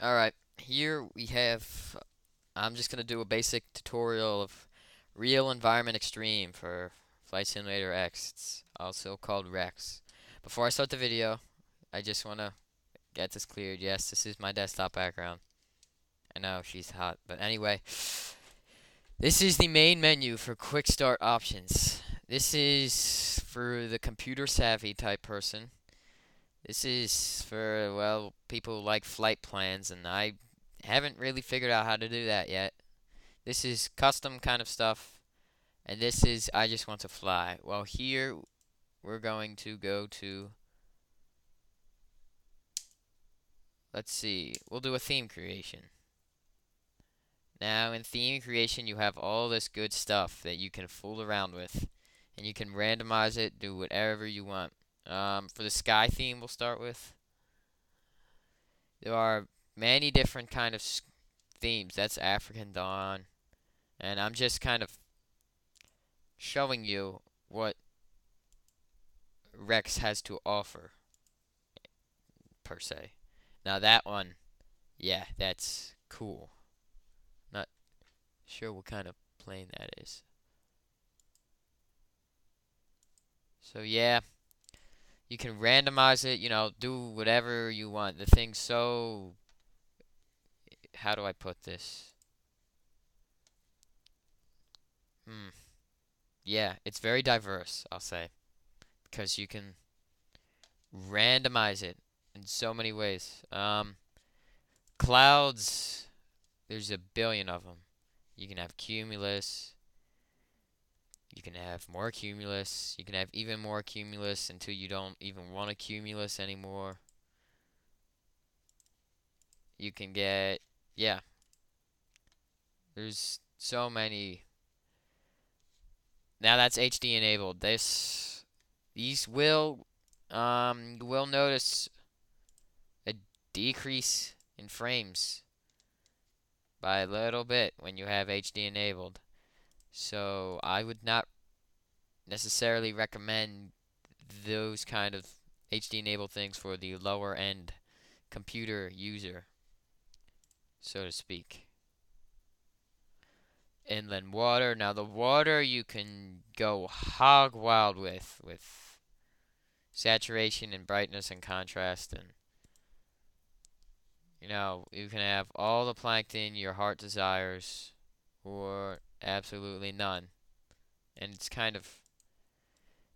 Alright, here we have, I'm just going to do a basic tutorial of Real Environment Xtreme for Flight Simulator X. It's also called Rex. Before I start the video, I just want to get this cleared. Yes, this is my desktop background. I know, she's hot. But anyway, this is the main menu for quick start options. This is for the computer savvy type person. This is for, well, people who like flight plans, and I haven't really figured out how to do that yet. This is custom kind of stuff, and this is I just want to fly. Well, here we're going to go to, let's see, we'll do a theme creation. Now, in theme creation, you have all this good stuff that you can fool around with, and you can randomize it, do whatever you want. For the sky theme, we'll start with. There are many different kind of themes. That's African Dawn, and I'm just kind of showing you what Rex has to offer per se. Now that one, yeah, that's cool. Not sure what kind of plane that is. So yeah, you can randomize it, do whatever you want. The thing's so, how do I put this? Hmm. Yeah, it's very diverse, I'll say, because you can randomize it in so many ways. Clouds, there's a billion of them. You can have cumulus, you can have more cumulus, you can have even more cumulus until you don't even want a cumulus anymore. You can get, yeah, there's so many. Now that's HD enabled. These will notice a decrease in frames by a little bit when you have HD enabled. So I would not necessarily recommend those kind of HD enabled things for the lower end computer user, so to speak. Inland water. Now the water you can go hog wild with saturation and brightness and contrast, and you can have all the plankton your heart desires or absolutely none. And it's kind of,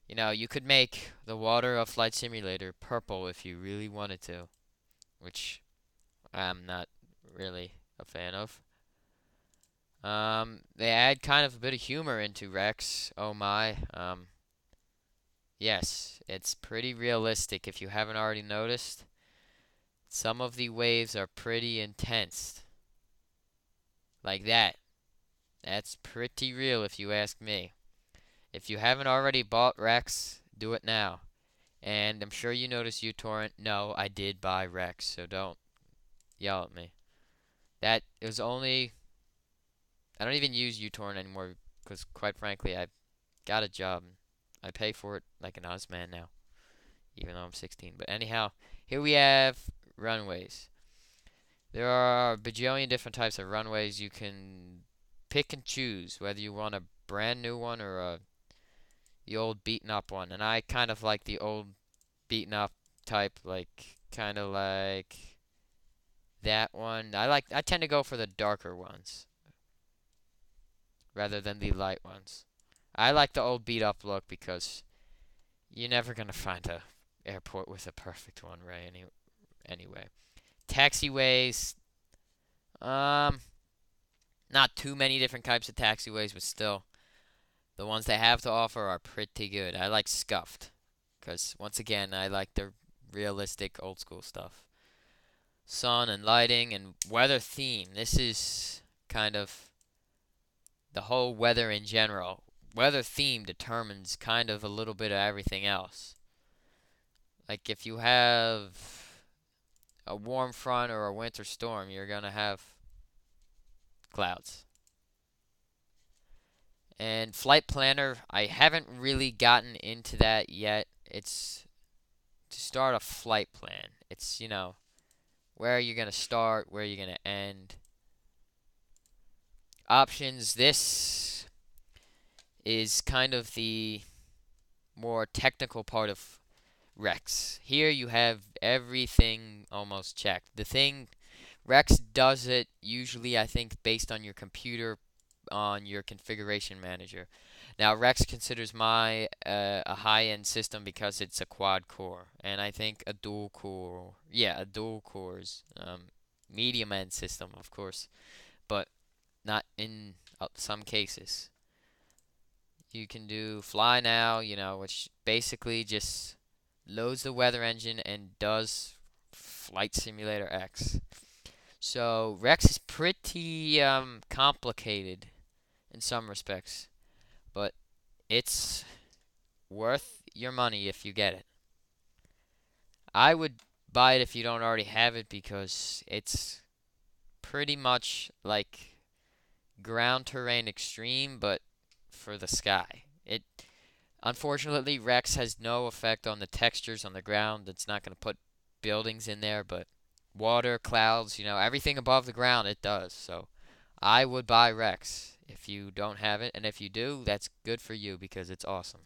you could make the water of Flight Simulator purple if you really wanted to, which I'm not really a fan of. They add kind of a bit of humor into Rex. Oh my. Yes, it's pretty realistic if you haven't already noticed. Some of the waves are pretty intense. Like that. That's pretty real if you ask me. If you haven't already bought Rex, do it now. And I'm sure you noticed uTorrent. No, I did buy Rex, so don't yell at me. That is only. I don't even use uTorrent anymore because, quite frankly, I've got a job. I pay for it like an Ozman now, even though I'm 16. But anyhow, here we have runways. There are a bajillion different types of runways. You can pick and choose whether you want a brand new one or the old beaten up one. And I kind of like the old beaten up type, like kind of like that one. I tend to go for the darker ones rather than the light ones. I like the old beat up look because you're never gonna find a airport with a perfect one, right? Anyway, taxiways. Um, Not too many different types of taxiways, but still, the ones they have to offer are pretty good. I like scuffed because once again, I like the realistic old school stuff. Sun and lighting and weather theme. This is kind of the whole weather in general. Weather theme determines kind of a little bit of everything else. Like if you have a warm front or a winter storm, you're gonna have clouds. And Flight Planner, I haven't really gotten into that yet. It's to start a flight plan. It's, where you're going to start, where you're going to end. Options, this is kind of the more technical part of Rex. Here you have everything almost checked. The thing, Rex does it usually, I think, based on your computer, on your configuration manager. Now, Rex considers my a high-end system because it's a quad core, and I think a dual core, yeah, a dual cores, medium-end system, of course, but not in some cases. You can do fly now, which basically just loads the weather engine and does Flight Simulator X. So Rex is pretty complicated in some respects, but it's worth your money if you get it. I would buy it if you don't already have it because it's pretty much like ground terrain extreme, but for the sky. It Unfortunately, Rex has no effect on the textures on the ground. It's not going to put buildings in there, but water, clouds, everything above the ground it does. So I would buy Rex if you don't have it, and if you do, that's good for you because it's awesome.